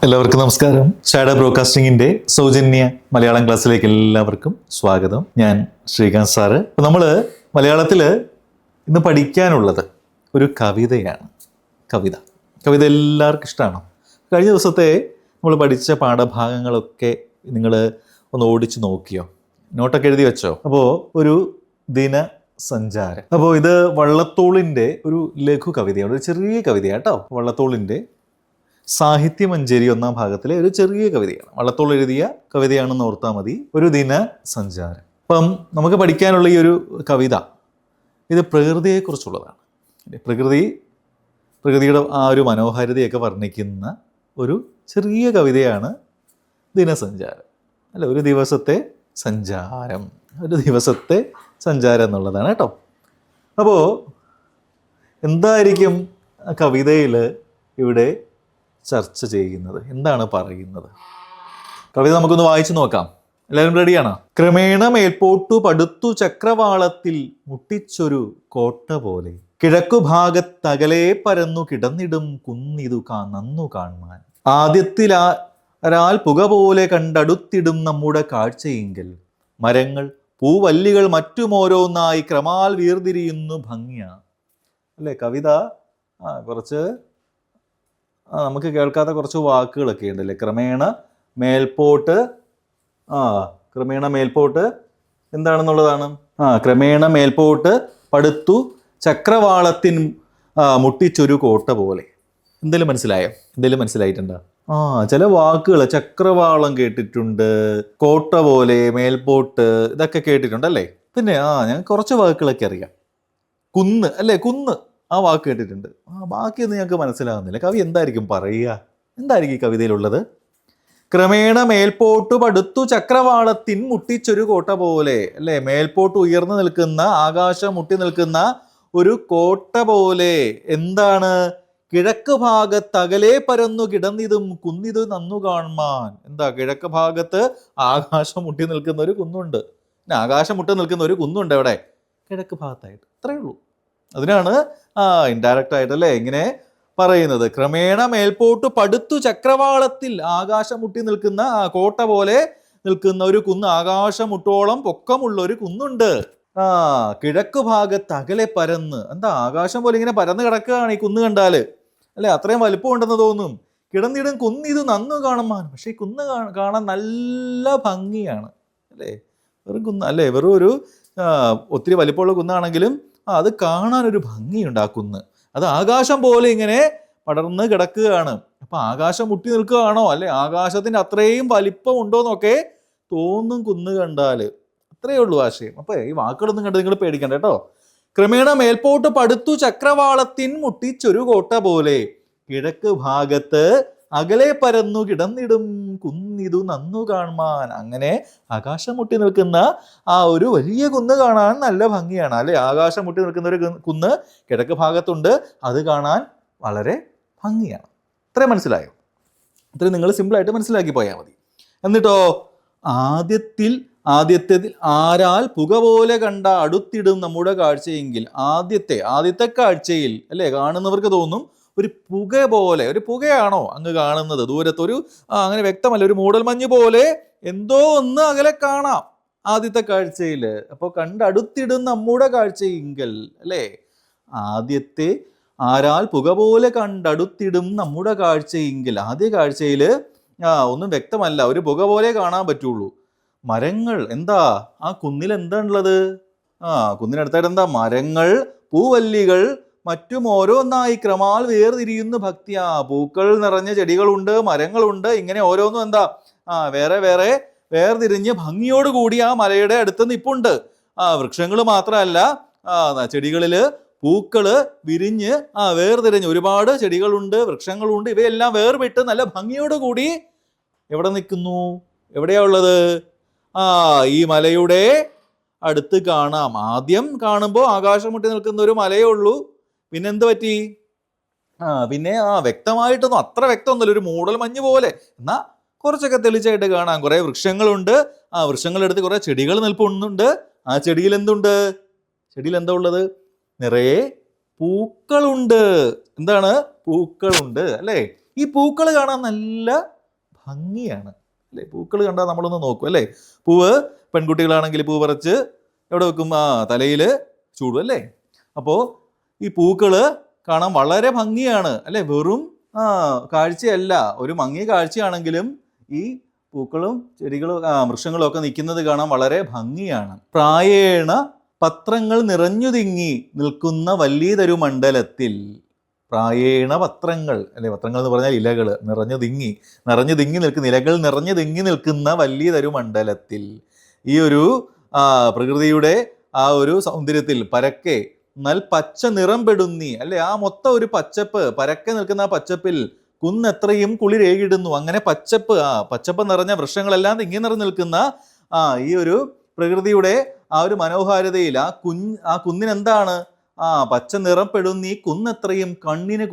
എല്ലാവർക്കും നമസ്കാരം. ഷാഡോ ബ്രോഡ്കാസ്റ്റിംഗിന്റെ സൗജന്യ മലയാളം ക്ലാസ്സിലേക്ക് എല്ലാവർക്കും സ്വാഗതം. ഞാൻ ശ്രീകാന്ത് സാറ്. അപ്പോൾ നമ്മൾ മലയാളത്തിൽ ഇന്ന് പഠിക്കാനുള്ളത് ഒരു കവിതയാണ്. കവിത എല്ലാവർക്കും ഇഷ്ടമാണ്. കഴിഞ്ഞ ദിവസത്തെ നമ്മൾ പഠിച്ച പാഠഭാഗങ്ങളൊക്കെ നിങ്ങൾ ഒന്ന് ഓടിച്ചു നോക്കിയോ? നോട്ടൊക്കെ എഴുതി വെച്ചോ? അപ്പോൾ ഒരു ദിനസഞ്ചാരം. അപ്പോൾ ഇത് വള്ളത്തോളിൻ്റെ ഒരു ലഘു കവിതയാണ്, ഒരു ചെറിയ കവിതയാണ് കേട്ടോ. വള്ളത്തോളിൻ്റെ സാഹിത്യമഞ്ജരി ഒന്നാം ഭാഗത്തിലെ ഒരു ചെറിയ കവിതയാണ്. വള്ളത്തോൾ എഴുതിയ കവിതയാണെന്ന് ഓർത്താൽ മതി. ഒരു ദിനസഞ്ചാരം. അപ്പം നമുക്ക് പഠിക്കാനുള്ള ഈ ഒരു കവിത ഇത് പ്രകൃതിയെക്കുറിച്ചുള്ളതാണ്. പ്രകൃതിയുടെ ആ ഒരു മനോഹാരിതയൊക്കെ വർണ്ണിക്കുന്ന ഒരു ചെറിയ കവിതയാണ് ദിനസഞ്ചാരം. അല്ല, ഒരു ദിവസത്തെ സഞ്ചാരം എന്നുള്ളതാണ് കേട്ടോ. അപ്പോൾ എന്തായിരിക്കും കവിതയിൽ ഇവിടെ ചർച്ച ചെയ്യുന്നത്, എന്താണ് പറയുന്നത്? കവിത നമുക്കൊന്ന് വായിച്ചു നോക്കാം. എല്ലാവരും റെഡിയാണോ? ക്രമേണ മേൽപോട്ടു പടുത്തു ചക്രവാളത്തിൽ മുട്ടിച്ചൊരു കോട്ട പോലെ കിഴക്കുഭാഗത്തകലെ പരന്നു കിടന്നിടും കുന്നിതു നന്നു കാണാൻ ആദ്യത്തിലാൽ പുക പോലെ കണ്ടടുത്തിടും നമ്മുടെ കാഴ്ചയെങ്കിൽ മരങ്ങൾ പൂവല്ലികൾ മറ്റുമോരോന്നായി ക്രമാൽ വീർതിരിയുന്നു ഭംഗിയ. അല്ലേ, കവിത കുറച്ച് നമുക്ക് കേൾക്കാത്ത കുറച്ച് വാക്കുകളൊക്കെ ഉണ്ടല്ലേ. ക്രമേണ മേൽപോട്ട് എന്താണെന്നുള്ളതാണ്. ക്രമേണ മേൽപോട്ട് പടുത്തു ചക്രവാളത്തിൻ മുട്ടിച്ചൊരു കോട്ട പോലെ. എന്തെങ്കിലും മനസ്സിലായോ? എന്തെങ്കിലും മനസ്സിലായിട്ടുണ്ടോ? ചില വാക്കുകൾ ചക്രവാളം കേട്ടിട്ടുണ്ട്, കോട്ട പോലെ, മേൽപോട്ട്, ഇതൊക്കെ കേട്ടിട്ടുണ്ടല്ലേ. പിന്നെ ഞാൻ കുറച്ച് വാക്കുകളൊക്കെ അറിയാം. കുന്ന് അല്ലേ, കുന്ന്, ആ വാക്ക് കേട്ടിട്ടുണ്ട്. ബാക്കിയൊന്നും ഞങ്ങൾക്ക് മനസ്സിലാകുന്നില്ല. കവി എന്തായിരിക്കും പറയുക? എന്തായിരിക്കും ഈ കവിതയിലുള്ളത്? ക്രമേണ മേൽപോട്ടു പടുത്തു ചക്രവാളത്തിൻ മുട്ടിച്ചൊരു കോട്ട പോലെ, അല്ലേ, മേൽപോട്ട് ഉയർന്നു നിൽക്കുന്ന, ആകാശം മുട്ടി നിൽക്കുന്ന ഒരു കോട്ട പോലെ. എന്താണ്? കിഴക്ക് ഭാഗത്ത് അകലെ പരന്നു കിടന്നിതും കുന്നിത് നന്നു കാണാൻ. എന്താ? കിഴക്ക് ഭാഗത്ത് ആകാശം മുട്ടി നിൽക്കുന്ന ഒരു കുന്നുണ്ട്. ആകാശം മുട്ടി നിൽക്കുന്ന ഒരു കുന്നുണ്ട് എവിടെ? കിഴക്ക് ഭാഗത്തായിട്ട്. അത്രയേ ഉള്ളൂ. അതിനാണ് ഇൻഡയറക്റ്റ് ആയിട്ടല്ലേ ഇങ്ങനെ പറയുന്നത്. ക്രമേണ മേൽപോട്ട് പടുത്തു ചക്രവാളത്തിൽ, ആകാശം മുട്ടി നിൽക്കുന്ന കോട്ട പോലെ നിൽക്കുന്ന ഒരു കുന്ന്, ആകാശം മുട്ടോളം പൊക്കമുള്ള ഒരു കുന്നുണ്ട്. കിഴക്ക് ഭാഗത്ത് അകലെ പരന്ന്, എന്താ ആകാശം പോലെ ഇങ്ങനെ പരന്ന് കിടക്കുകയാണ് ഈ കുന്ന് കണ്ടാല്, അല്ലെ, അത്രയും വലിപ്പം ഉണ്ടെന്ന് തോന്നും. കിടന്നിടും കുന്നിത് നന്നു കാണാൻ. പക്ഷെ ഈ കുന്ന് കാണാൻ നല്ല ഭംഗിയാണ്, അല്ലേ. വെറും കുന്ന് അല്ലേ, വെറും ഒരു ഒത്തിരി വലിപ്പമുള്ള കുന്നാണെങ്കിലും അത് കാണാനൊരു ഭംഗിയുണ്ട് ആ കുന്ന്. അത് ആകാശം പോലെ ഇങ്ങനെ പടർന്ന് കിടക്കുകയാണ്. അപ്പൊ ആകാശം മുട്ടി നിൽക്കുകയാണോ, അല്ലെ, ആകാശത്തിന് അത്രയും വലിപ്പം ഉണ്ടോന്നൊക്കെ തോന്നും കുന്ന് കണ്ടാല്. അത്രയേ ഉള്ളൂ ആശയം. അപ്പൊ ഈ വാക്കുകളൊന്നും കണ്ട് നിങ്ങൾ പേടിക്കണ്ട കേട്ടോ. ക്രമേണ മേൽപോട്ട് പടുത്തു ചക്രവാളത്തിൻ മുട്ടിച്ചൊരു കോട്ട പോലെ കിഴക്ക് ഭാഗത്ത് അകലെ പരന്നു കിടന്നിടും കുന്നിതു നന്നു കാണാൻ. അങ്ങനെ ആകാശം മുട്ടി നിൽക്കുന്ന ആ ഒരു വലിയ കുന്ന് കാണാൻ നല്ല ഭംഗിയാണ്, അല്ലെ. ആകാശം മുട്ടി നിൽക്കുന്ന ഒരു കുന്ന് കിഴക്ക് ഭാഗത്തുണ്ട്, അത് കാണാൻ വളരെ ഭംഗിയാണ്. ഇത്രയും മനസ്സിലായോ? ഇത്രയും നിങ്ങൾ സിമ്പിളായിട്ട് മനസ്സിലാക്കി പോയാൽ മതി. എന്നിട്ടോ, ആദ്യത്തിൽ ആരാൽ പുക പോലെ കണ്ട അടുത്തിടും നമ്മുടെ കാഴ്ചയെങ്കിൽ, ആദ്യത്തെ കാഴ്ചയിൽ, അല്ലേ, കാണുന്നവർക്ക് തോന്നും ഒരു പുക പോലെ. ഒരു പുകയാണോ അങ്ങ് കാണുന്നത്? ദൂരത്തൊരു അങ്ങനെ വ്യക്തമല്ല, ഒരു മൂടൽമഞ്ഞ് പോലെ എന്തോ ഒന്ന് അകലെ കാണാം ആദ്യത്തെ കാഴ്ചയിൽ. അപ്പോൾ കണ്ടടുത്തിടും നമ്മുടെ കാഴ്ചയെങ്കിൽ, അല്ലേ, ആരാൽ പുക പോലെ കണ്ടടുത്തിടും നമ്മുടെ കാഴ്ചയെങ്കിൽ, ആദ്യ കാഴ്ചയിൽ ഒന്നും വ്യക്തമല്ല, ഒരു പുക പോലെ കാണാൻ പറ്റുള്ളൂ. മരങ്ങൾ, എന്താ ആ കുന്നിൽ എന്താ ഉള്ളത്? കുന്നിനടുത്തായിട്ട് എന്താ? മരങ്ങൾ, പൂവല്ലികൾ മറ്റും ഓരോന്നായി ക്രമാൽ വേർതിരിയുന്നു ഭക്തിയ. പൂക്കൾ നിറഞ്ഞ ചെടികളുണ്ട്, മരങ്ങളുണ്ട്, ഇങ്ങനെ ഓരോന്നും എന്താ വേറെ വേർതിരിഞ്ഞ് ഭംഗിയോടുകൂടി ആ മലയുടെ അടുത്ത് നിപ്പുണ്ട്. വൃക്ഷങ്ങൾ മാത്രമല്ല, ചെടികളില് പൂക്കള് വിരിഞ്ഞ് വേർതിരിഞ്ഞ് ഒരുപാട് ചെടികളുണ്ട്, വൃക്ഷങ്ങളുണ്ട്. ഇവയെല്ലാം വേർവിട്ട് നല്ല ഭംഗിയോടുകൂടി എവിടെ നിൽക്കുന്നു? എവിടെയാ ഉള്ളത്? ഈ മലയുടെ അടുത്ത് കാണാം. ആദ്യം കാണുമ്പോൾ ആകാശം മുട്ടി നിൽക്കുന്ന ഒരു മലയേ ഉള്ളൂ. പിന്നെ എന്ത് പറ്റി? പിന്നെ വ്യക്തമായിട്ടൊന്നും അത്ര വ്യക്തമൊന്നുമില്ല, ഒരു മൂടൽ മഞ്ഞ് പോലെ. എന്നാൽ കുറച്ചൊക്കെ തെളിച്ചായിട്ട് കാണാം. കുറേ വൃക്ഷങ്ങളുണ്ട്, വൃക്ഷങ്ങളെടുത്ത് കുറേ ചെടികൾ നിൽപ്പുന്നുണ്ട്. ആ ചെടിയിൽ എന്തുണ്ട്? ചെടിയിൽ എന്താ ഉള്ളത്? നിറയെ പൂക്കളുണ്ട്. എന്താണ്? പൂക്കളുണ്ട് അല്ലേ? ഈ പൂക്കൾ കാണാൻ നല്ല ഭംഗിയാണ് അല്ലേ? പൂക്കൾ കണ്ടാൽ നമ്മളൊന്ന് നോക്കും അല്ലേ? പൂവ് പെൺകുട്ടികളാണെങ്കിൽ പൂ പറിച്ച് എവിടെ വെക്കും? തലയിൽ ചൂടും അല്ലേ? അപ്പോൾ ഈ പൂക്കൾ കാണാൻ വളരെ ഭംഗിയാണ് അല്ലേ? വെറും കാഴ്ചയല്ല, ഒരു മങ്ങിയ കാഴ്ചയാണെങ്കിലും ഈ പൂക്കളും ചെടികളും വൃക്ഷങ്ങളും ഒക്കെ നിൽക്കുന്നത് കാണാൻ വളരെ ഭംഗിയാണ്. പ്രായേണ പത്രങ്ങൾ നിറഞ്ഞു തിങ്ങി നിൽക്കുന്ന വലിയതൊരു മണ്ഡലത്തിൽ, പ്രായേണ പത്രങ്ങൾ അല്ലെ, പത്രങ്ങൾ എന്ന് പറഞ്ഞാൽ ഇലകൾ, നിറഞ്ഞു തിങ്ങി നിൽക്കുന്ന ഇലകൾ നിറഞ്ഞു തിങ്ങി നിൽക്കുന്ന വലിയതൊരു മണ്ഡലത്തിൽ, ഈ ഒരു പ്രകൃതിയുടെ ആ ഒരു സൗന്ദര്യത്തിൽ പരക്കെ പച്ച നിറം പെടുന്നി അല്ലെ, ആ മൊത്തം ഒരു പച്ചപ്പ്, പരക്കെ നിൽക്കുന്ന ആ പച്ചപ്പിൽ കുന്നെത്രയും കുളിരേകിടുന്നു. അങ്ങനെ പച്ചപ്പ് നിറഞ്ഞ വൃക്ഷങ്ങളെല്ലാം തിങ്ങി നിറഞ്ഞു നിൽക്കുന്ന ഈ ഒരു പ്രകൃതിയുടെ ആ ഒരു മനോഹാരിതയിൽ ആ കുന്നിനെന്താണ്? പച്ച നിറം പെടുന്നി കുന്നെത്രയും കണ്ണിന്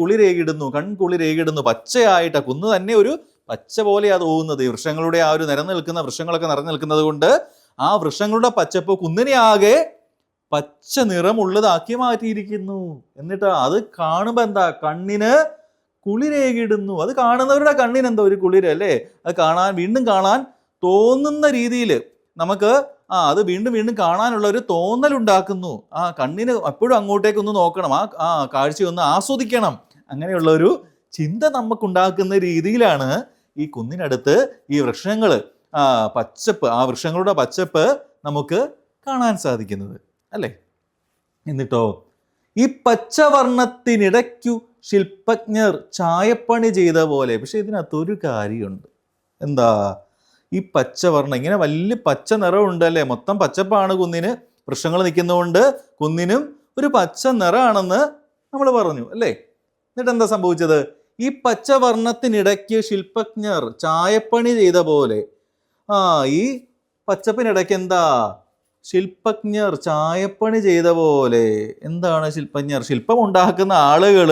കൺകുളിരേകിടുന്നു. പച്ചയായിട്ട് കുന്ന് തന്നെ ഒരു പച്ച പോലെയാ തോന്നുന്നത്. ഈ വൃക്ഷങ്ങളുടെ ആ ഒരു വൃക്ഷങ്ങളൊക്കെ നിറഞ്ഞു നിൽക്കുന്നത് കൊണ്ട് ആ വൃക്ഷങ്ങളുടെ പച്ചപ്പ് കുന്നിനെ ആകെ പച്ച നിറമുള്ളതാക്കി മാറ്റിയിരിക്കുന്നു. എന്നിട്ട് അത് കാണുമ്പോൾ എന്താ? കണ്ണിന് കുളിരേകിടുന്നു. അത് കാണുന്നവരുടെ കണ്ണിന് എന്താ ഒരു കുളിര് അല്ലേ? അത് വീണ്ടും കാണാൻ തോന്നുന്ന രീതിയിൽ നമുക്ക് അത് വീണ്ടും വീണ്ടും കാണാനുള്ള ഒരു തോന്നലുണ്ടാക്കുന്നു. കണ്ണിന് എപ്പോഴും അങ്ങോട്ടേക്കൊന്ന് നോക്കണം, ആ കാഴ്ചയൊന്ന് ആസ്വദിക്കണം, അങ്ങനെയുള്ള ഒരു ചിന്ത നമുക്കുണ്ടാക്കുന്ന രീതിയിലാണ് ഈ കുന്നിനടുത്ത് ഈ വൃക്ഷങ്ങൾ പച്ചപ്പ്, ആ വൃക്ഷങ്ങളുടെ പച്ചപ്പ് നമുക്ക് കാണാൻ സാധിക്കുന്നത് അല്ലേ? എന്നിട്ടോ ഈ പച്ചവർണ്ണത്തിനിടയ്ക്കു ശില്പജ്ഞർ ചായപ്പണി ചെയ്ത പോലെ. പക്ഷെ ഇതിനകത്തൊരു കാര്യമുണ്ട്. എന്താ? ഈ പച്ചവർണ്ണം, ഇങ്ങനെ വലിയ പച്ച നിറമുണ്ട് അല്ലേ? മൊത്തം പച്ചപ്പാണ് കുന്നിന്, വൃക്ഷങ്ങൾ നിൽക്കുന്നതുകൊണ്ട് കുന്നിനും ഒരു പച്ച നിറമാണെന്ന് നമ്മൾ പറഞ്ഞു അല്ലേ? എന്നിട്ട് എന്താ സംഭവിച്ചത്? ഈ പച്ചവർണ്ണത്തിനിടയ്ക്ക് ശില്പജ്ഞർ ചായപ്പണി ചെയ്ത പോലെ. ഈ പച്ചപ്പിനിടയ്ക്ക് എന്താ? ശില്പജ്ഞർ ചായപ്പണി ചെയ്ത പോലെ. എന്താണ് ശില്പജ്ഞർ? ശില്പം ഉണ്ടാക്കുന്ന ആളുകൾ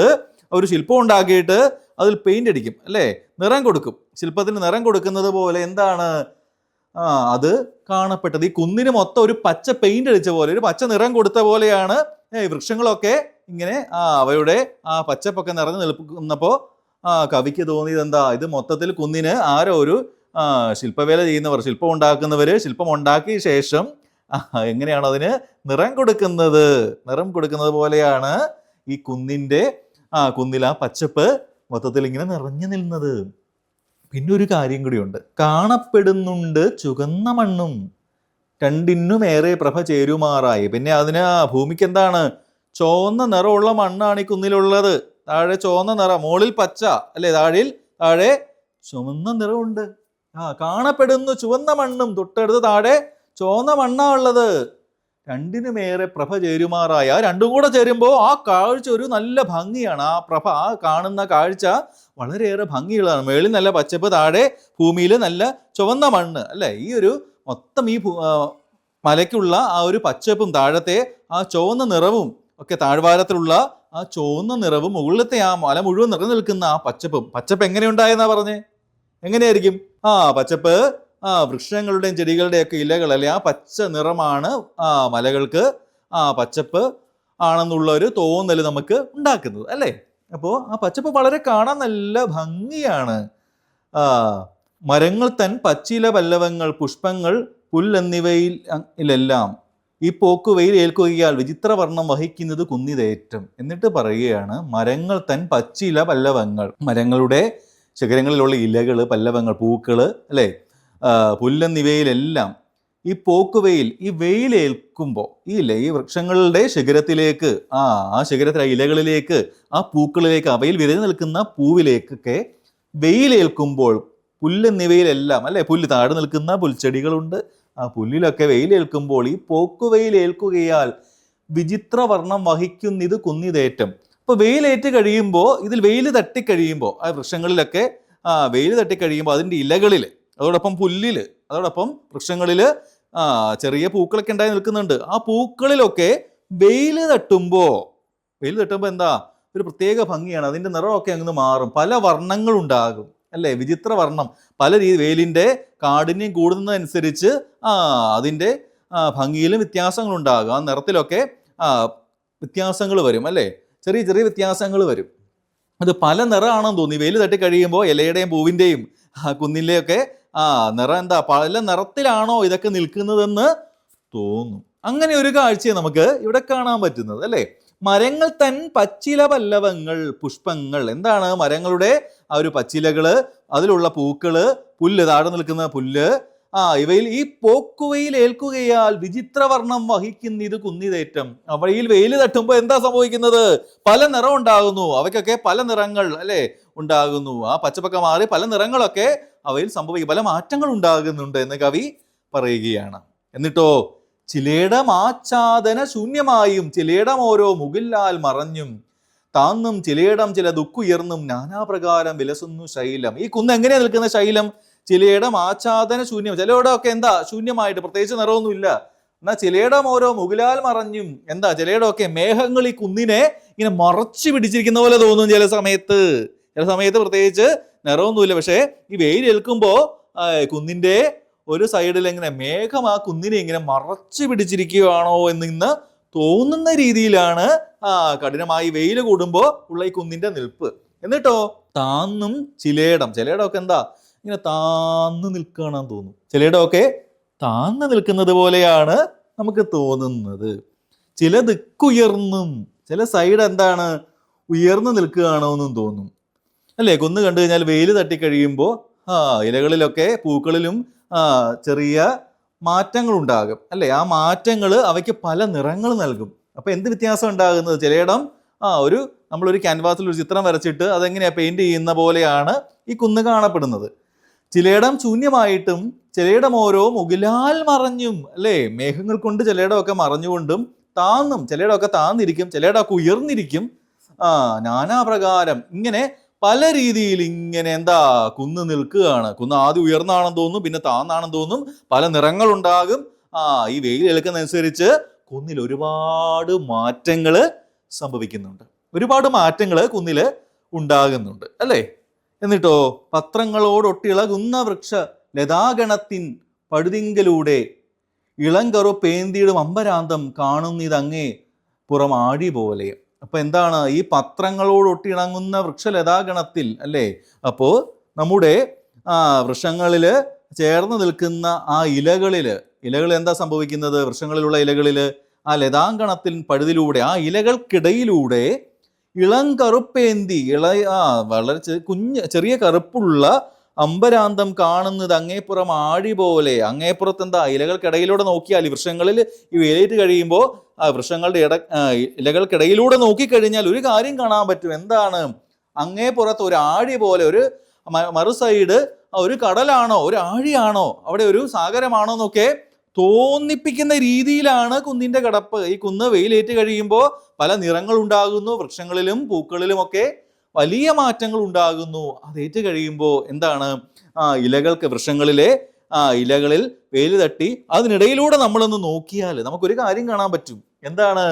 ഒരു ശില്പം ഉണ്ടാക്കിയിട്ട് അതിൽ പെയിന്റ് അടിക്കും അല്ലേ? നിറം കൊടുക്കും. ശില്പത്തിന് നിറം കൊടുക്കുന്നത് പോലെ എന്താണ് അത് കാണപ്പെട്ടത്? ഈ കുന്നിന് മൊത്തം ഒരു പച്ച പെയിന്റ് അടിച്ച പോലെ, ഒരു പച്ച നിറം കൊടുത്ത പോലെയാണ് വൃക്ഷങ്ങളൊക്കെ ഇങ്ങനെ അവയുടെ പച്ചപ്പൊക്കെ നിറഞ്ഞു നിൽക്കുന്നപ്പോൾ കവിക്ക് തോന്നിയത് എന്താ? ഇത് മൊത്തത്തിൽ കുന്നിന് ആരോ ഒരു ശില്പവേല ചെയ്യുന്നവർ, ശില്പം ഉണ്ടാക്കുന്നവർ ശില്പം ഉണ്ടാക്കിയ ശേഷം എങ്ങനെയാണ് അതിന് നിറം കൊടുക്കുന്നത് പോലെയാണ് ഈ കുന്നിൽ ആ പച്ചപ്പ് മൊത്തത്തിൽ ഇങ്ങനെ നിറഞ്ഞു നിന്നത്. പിന്നെ ഒരു കാര്യം കൂടിയുണ്ട്. കാണപ്പെടുന്നുണ്ട് ചുവന്ന മണ്ണും രണ്ടിനുമേറെ പ്രഭ ചേരുമാറായി. പിന്നെ അതിന് ഭൂമിക്ക് എന്താണ്? ചുവന്ന നിറമുള്ള മണ്ണാണ് ഈ കുന്നിലുള്ളത്. താഴെ ചുവന്ന നിറം, മുകളിൽ പച്ച അല്ലേ? താഴെ ചുവന്ന നിറമുണ്ട്. കാണപ്പെടുന്നു ചുവന്ന മണ്ണും, തൊട്ടടുത്ത് താഴെ ചുവന്ന മണ്ണാ ഉള്ളത്. രണ്ടിനുമേറെ പ്രഭ ചേരുമാറായി. രണ്ടും കൂടെ ചേരുമ്പോൾ ആ കാഴ്ച ഒരു നല്ല ഭംഗിയാണ്. ആ കാണുന്ന കാഴ്ച വളരെയേറെ ഭംഗിയുള്ളതാണ്. മേളിൽ നല്ല പച്ചപ്പ്, താഴെ ഭൂമിയിൽ നല്ല ചുവന്ന മണ്ണ് അല്ലേ? ഈ ഒരു മൊത്തം ഈ മലയ്ക്കുള്ള ആ ഒരു പച്ചപ്പും താഴത്തെ ആ ചുവന്ന നിറവും ഒക്കെ, താഴ്വാരത്തിലുള്ള ആ ചുവന്ന നിറവും മുകളിലത്തെ ആ മല മുഴുവൻ നിറഞ്ഞു നിൽക്കുന്ന ആ പച്ചപ്പ് എങ്ങനെയുണ്ടായെന്നാ പറഞ്ഞേ? എങ്ങനെയായിരിക്കും? പച്ചപ്പ് വൃക്ഷങ്ങളുടെയും ചെടികളുടെയും ഒക്കെ ഇലകൾ അല്ലെ, ആ പച്ച നിറമാണ് മലകൾക്ക് പച്ചപ്പ് ആണെന്നുള്ള ഒരു തോന്നൽ നമുക്ക് ഉണ്ടാക്കുന്നത് അല്ലേ? അപ്പോൾ ആ പച്ചപ്പ് വളരെ കാണാൻ നല്ല ഭംഗിയാണ്. മരങ്ങൾ തൻ പച്ചില പല്ലവങ്ങൾ, പുഷ്പങ്ങൾ, പുല്ലെന്നിവയിലെല്ലാം ഈ പോക്കുവെയിൽ ഏൽക്കുകയാൽ വിചിത്രവർണ്ണം വഹിക്കുന്നത് കുന്നിതേറ്റം. എന്നിട്ട് പറയുകയാണ്, മരങ്ങൾ തൻ പച്ചില പല്ലവങ്ങൾ, മരങ്ങളുടെ ശിഖരങ്ങളിലുള്ള ഇലകൾ, പല്ലവങ്ങൾ, പൂക്കൾ അല്ലേ, പുല്ലെന്നിവയിലെല്ലാം ഈ പോക്കുവെയിൽ, ഈ വെയിലേൽക്കുമ്പോൾ ഈ വൃക്ഷങ്ങളുടെ ശിഖരത്തിലേക്ക് ആ ശിഖരത്തിലെ ഇലകളിലേക്ക്, ആ പൂക്കളിലേക്ക്, അവയിൽ വിരഞ്ഞു നിൽക്കുന്ന പൂവിലേക്കൊക്കെ വെയിലേൽക്കുമ്പോൾ, പുല്ലെന്നിവയിലെല്ലാം അല്ലേ, താഴെ നിൽക്കുന്ന പുൽച്ചെടികളുണ്ട്, ആ പുല്ലിലൊക്കെ വെയിലേൽക്കുമ്പോൾ ഈ പോക്കുവെയിലേൽക്കുകയാൽ വിചിത്രവർണ്ണം വഹിക്കുന്നിത് കുന്നിതേറ്റം. അപ്പോൾ വെയിലേറ്റ് കഴിയുമ്പോൾ, ഇതിൽ വെയിൽ തട്ടിക്കഴിയുമ്പോൾ, ആ വൃക്ഷങ്ങളിലൊക്കെ വെയിൽ തട്ടിക്കഴിയുമ്പോൾ അതിൻ്റെ ഇലകളിൽ, അതോടൊപ്പം പുല്ലിൽ, അതോടൊപ്പം വൃക്ഷങ്ങളിൽ ചെറിയ പൂക്കളൊക്കെ ഉണ്ടായി നിൽക്കുന്നുണ്ട്. ആ പൂക്കളിലൊക്കെ വെയിൽ തട്ടുമ്പോൾ എന്താ ഒരു പ്രത്യേക ഭംഗിയാണ്. അതിൻ്റെ നിറമൊക്കെ അങ്ങ് മാറും, പല വർണ്ണങ്ങളുണ്ടാകും അല്ലേ? വിചിത്ര വർണ്ണം, പല വെയിലിൻ്റെ കാഠിന്യം കൂടുന്നതനുസരിച്ച് അതിൻ്റെ ഭംഗിയിലും വ്യത്യാസങ്ങളുണ്ടാകും. ആ നിറത്തിലൊക്കെ വ്യത്യാസങ്ങൾ വരും അല്ലേ, ചെറിയ ചെറിയ വ്യത്യാസങ്ങൾ വരും. അത് പല നിറമാണെന്ന് തോന്നി. വെയിൽ തട്ടി കഴിയുമ്പോൾ ഇലയുടെയും പൂവിൻ്റെയും കുന്നിൻ്റെയൊക്കെ നിറം എന്താ പല നിറത്തിലാണോ ഇതൊക്കെ നിൽക്കുന്നതെന്ന് തോന്നും. അങ്ങനെ ഒരു കാഴ്ചയെ നമുക്ക് ഇവിടെ കാണാൻ പറ്റുന്നത് അല്ലേ. മരങ്ങൾ തൻ പച്ചില പല്ലവങ്ങൾ പുഷ്പങ്ങൾ, എന്താണ് മരങ്ങളുടെ ആ ഒരു പച്ചിലകള്, അതിലുള്ള പൂക്കള്, പുല്ല്, താഴെ നിൽക്കുന്ന പുല്ല്, ഇവയിൽ ഈ പോക്കുവയിൽ ഏൽക്കുകയാൽ വിചിത്രവർണ്ണം വഹിക്കുന്ന ഇത് കുന്നിതേറ്റം. അവയിൽ വെയിൽ തട്ടുമ്പോൾ എന്താ സംഭവിക്കുന്നത്? പല നിറം ഉണ്ടാകുന്നു, അവയ്ക്കൊക്കെ പല നിറങ്ങൾ അല്ലെ ഉണ്ടാകുന്നു. ആ പച്ചപ്പൊക്കെ മാറി പല നിറങ്ങളൊക്കെ അവയിൽ സംഭവിക്കും, പല മാറ്റങ്ങൾ ഉണ്ടാകുന്നുണ്ട് എന്ന് കവി പറയുകയാണ്. എന്നിട്ടോ ചിലേടം ആച്ഛാദന ശൂന്യമായും ചിലേടം ഓരോ മുകിലാൽ മറഞ്ഞും താന്നും ചിലേടം ചില ദുഃഖുയർന്നും നാനാപ്രകാരം വിലസുന്നു ശൈലം. ഈ കുന്ന് എങ്ങനെയാ നിൽക്കുന്ന ശൈലം? ചിലയിടം ആച്ഛാദന ശൂന്യം, ചിലയിടമൊക്കെ എന്താ ശൂന്യമായിട്ട്, പ്രത്യേകിച്ച് നിറമൊന്നുമില്ല. എന്നാൽ ചിലയിടം ഓരോ മുകിലാൽ മറഞ്ഞും, എന്താ ചിലയിടമൊക്കെ മേഘങ്ങൾ ഈ കുന്നിനെ ഇങ്ങനെ മറച്ചു പിടിച്ചിരിക്കുന്ന പോലെ തോന്നും ചില സമയത്ത്. പ്രത്യേകിച്ച് നിറമൊന്നുമില്ല, പക്ഷേ ഈ വെയിലേൽക്കുമ്പോൾ കുന്നിന്റെ ഒരു സൈഡിൽ എങ്ങനെ മേഘം ആ കുന്നിനെ ഇങ്ങനെ മറച്ചു പിടിച്ചിരിക്കുകയാണോ എന്നിന്ന് തോന്നുന്ന രീതിയിലാണ് കഠിനമായി വെയിൽ കൂടുമ്പോൾ ഉള്ള ഈ കുന്നിന്റെ നിൽപ്പ്. എന്നിട്ടോ താന്നും ചിലയിടമൊക്കെ എന്താ ഇങ്ങനെ താന്ന് നിൽക്കുകയാണെന്ന് തോന്നും. ചിലയിടമൊക്കെ താന്ന് നിൽക്കുന്നത് പോലെയാണ് നമുക്ക് തോന്നുന്നത്. ചില ദിക്കുയർന്നും, ചില സൈഡ് എന്താണ് ഉയർന്നു നിൽക്കുകയാണോ എന്നും തോന്നും അല്ലേ. കുന്ന് കണ്ടു കഴിഞ്ഞാൽ വെയിൽ തട്ടിക്കഴിയുമ്പോൾ ഇലകളിലൊക്കെ പൂക്കളിലും ചെറിയ മാറ്റങ്ങൾ ഉണ്ടാകും അല്ലേ. ആ മാറ്റങ്ങൾ അവയ്ക്ക് പല നിറങ്ങൾ നൽകും. അപ്പൊ എന്ത് വ്യത്യാസം ഉണ്ടാകുന്നത്? ചിലയിടം നമ്മളൊരു ക്യാൻവാസിൽ ഒരു ചിത്രം വരച്ചിട്ട് അതെങ്ങനെയാ പെയിന്റ് ചെയ്യുന്ന പോലെയാണ് ഈ കുന്ന് കാണപ്പെടുന്നത്. ചിലയിടം ശൂന്യമായിട്ടും ചിലയിടം ഓരോ മുകിലാൽ മറഞ്ഞും അല്ലേ, മേഘങ്ങൾ കൊണ്ട് ചിലയിടമൊക്കെ മറഞ്ഞുകൊണ്ടും താന്നും, ചിലയിടമൊക്കെ താന്നിരിക്കും, ചിലയിടമൊക്കെ ഉയർന്നിരിക്കും. നാനാപ്രകാരം ഇങ്ങനെ പല രീതിയിൽ ഇങ്ങനെ കുന്ന് നിൽക്കുകയാണ്. കുന്ന് ആദ്യം ഉയർന്നാണെന്ന് തോന്നും, പിന്നെ താന്നാണെന്ന് തോന്നും, പല നിറങ്ങളുണ്ടാകും. ഈ വെയിൽ ഏൽക്കുന്നതനുസരിച്ച് കുന്നിൽ ഒരുപാട് മാറ്റങ്ങൾ സംഭവിക്കുന്നുണ്ട്, ഒരുപാട് മാറ്റങ്ങൾ കുന്നിൽ ഉണ്ടാകുന്നുണ്ട് അല്ലേ. എന്നിട്ടോ പത്രങ്ങളോടൊട്ടിളകുന്ന വൃക്ഷ ലതാഗണത്തിൻ പഴുതിങ്കലൂടെ ഇളങ്കറുപ്പേന്തിയിടും അമ്പരാന്തം കാണുന്നിതങ്ങേ പുറം ആഴി പോലെ. അപ്പൊ എന്താണ് ഈ പത്രങ്ങളോടൊട്ടിണങ്ങുന്ന വൃക്ഷലതാഗണത്തിൽ അല്ലേ. അപ്പോൾ നമ്മുടെ വൃക്ഷങ്ങളിൽ ചേർന്ന് നിൽക്കുന്ന ആ ഇലകൾ എന്താ സംഭവിക്കുന്നത്? വൃക്ഷങ്ങളിലുള്ള ഇലകളിൽ ആ ലതാങ്കണത്തിൻ പഴുതിലൂടെ, ആ ഇലകൾക്കിടയിലൂടെ ഇളം കറുപ്പേന്തി വളരെ ചെറിയ കറുപ്പുള്ള അമ്പരാന്തം കാണുന്നത് അങ്ങേപ്പുറം ആഴി പോലെ. അങ്ങേപ്പുറത്ത് ഇലകൾക്കിടയിലൂടെ നോക്കിയാൽ, ഈ വൃക്ഷങ്ങളിൽ ഈ വേലേറ്റ് കഴിയുമ്പോൾ വൃക്ഷങ്ങളുടെ ഇലകൾക്കിടയിലൂടെ നോക്കിക്കഴിഞ്ഞാൽ ഒരു കാര്യം കാണാൻ പറ്റും. എന്താണ്? അങ്ങേപ്പുറത്ത് ഒരു ആഴി പോലെ, ഒരു മറു സൈഡ് ഒരു കടലാണോ ഒരു ആഴിയാണോ അവിടെ ഒരു സാഗരമാണോ എന്നൊക്കെ തോന്നിപ്പിക്കുന്ന രീതിയിലാണ് കുന്നിന്റെ കിടപ്പ്. ഈ കുന്ന് വെയിലേറ്റ് കഴിയുമ്പോൾ പല നിറങ്ങൾ ഉണ്ടാകുന്നു, വൃക്ഷങ്ങളിലും പൂക്കളിലും ഒക്കെ വലിയ മാറ്റങ്ങൾ ഉണ്ടാകുന്നു. അതേറ്റ് കഴിയുമ്പോൾ എന്താണ് വൃക്ഷങ്ങളിലെ ഇലകളിൽ വെയിൽ തട്ടി അതിനിടയിലൂടെ നമ്മളൊന്ന് നോക്കിയാൽ നമുക്കൊരു കാര്യം കാണാൻ പറ്റും. എന്താണ്?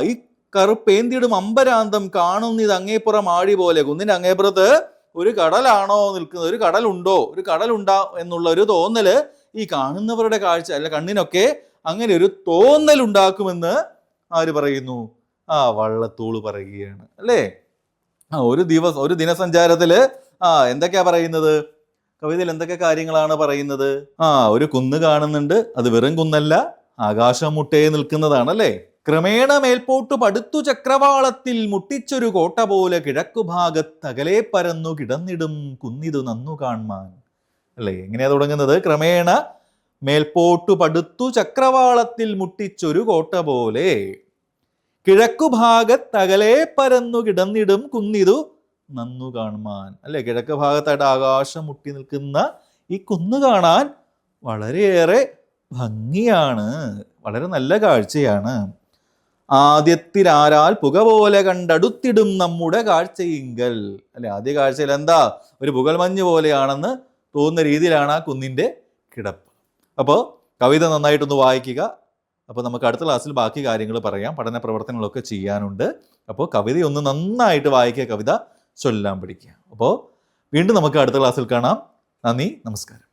ഈ കറുപ്പേന്തിയിടും അമ്പരാന്തം കാണുന്നിത് അങ്ങേപ്പുറം ആഴി പോലെ. കുന്നിന്റെ അങ്ങേപ്പുറത്ത് ഒരു കടലാണോ നിൽക്കുന്നത്, ഒരു കടലുണ്ടോ, ഒരു കടലുണ്ടാ എന്നുള്ള ഒരു തോന്നല് ഈ കാണുന്നവരുടെ കാഴ്ച അല്ല കണ്ണിനൊക്കെ അങ്ങനെ ഒരു തോന്നൽ ഉണ്ടാക്കുമെന്ന് ആര് പറയുന്നു? വള്ളത്തോൾ പറയുകയാണ് അല്ലേ. ഒരു ദിനസഞ്ചാരത്തില് എന്തൊക്കെയാ പറയുന്നത്? കവിതയിൽ എന്തൊക്കെ കാര്യങ്ങളാണ് പറയുന്നത്? ഒരു കുന്ന് കാണുന്നുണ്ട്, അത് വെറും കുന്നല്ല, ആകാശം മുട്ടയെ നിൽക്കുന്നതാണ് അല്ലേ. ക്രമേണ മേൽപോട്ടു പടുത്തു ചക്രവാളത്തിൽ മുട്ടിച്ചൊരു കോട്ട പോലെ കിഴക്കുഭാഗത്തകലെ പരന്നു കിടന്നിടും കുന്നിതു നന്നു കാൺമാൻ അല്ലേ. എങ്ങനെയാ തുടങ്ങുന്നത്? ക്രമേണ മേൽപോട്ടു പടുത്തു ചക്രവാളത്തിൽ മുട്ടിച്ചൊരു കോട്ട പോലെ കിഴക്കുഭാഗത്തകലെ പരന്നു കിടന്നിടും കുന്നിതു നന്നു കാണുമാൻ അല്ലെ. കിഴക്ക് ഭാഗത്തായിട്ട് ആകാശം മുട്ടി നിൽക്കുന്ന ഈ കുന്ന് കാണാൻ വളരെയേറെ ഭംഗിയാണ്, വളരെ നല്ല കാഴ്ചയാണ്. ആദ്യത്തിലാരാൽ പുക പോലെ കണ്ടടുത്തിടും നമ്മുടെ കാഴ്ചയിങ്കൽ അല്ലെ. ആദ്യ കാഴ്ചയിൽ ഒരു പുകൽമഞ്ഞ് പോലെയാണെന്ന് തോന്നുന്ന രീതിയിലാണ് ആ കുന്നിന്റെ കിടപ്പ്. അപ്പോൾ കവിത നന്നായിട്ടൊന്ന് വായിക്കുക. അപ്പോൾ നമുക്ക് അടുത്ത ക്ലാസ്സിൽ ബാക്കി കാര്യങ്ങൾ പറയാം, പഠന പ്രവർത്തനങ്ങളൊക്കെ ചെയ്യാനുണ്ട്. അപ്പോൾ കവിതയൊന്ന് നന്നായിട്ട് വായിക്കുക, കവിത ചൊല്ലാൻ പഠിക്കുക. അപ്പോൾ വീണ്ടും നമുക്ക് അടുത്ത ക്ലാസ്സിൽ കാണാം. നന്ദി, നമസ്കാരം.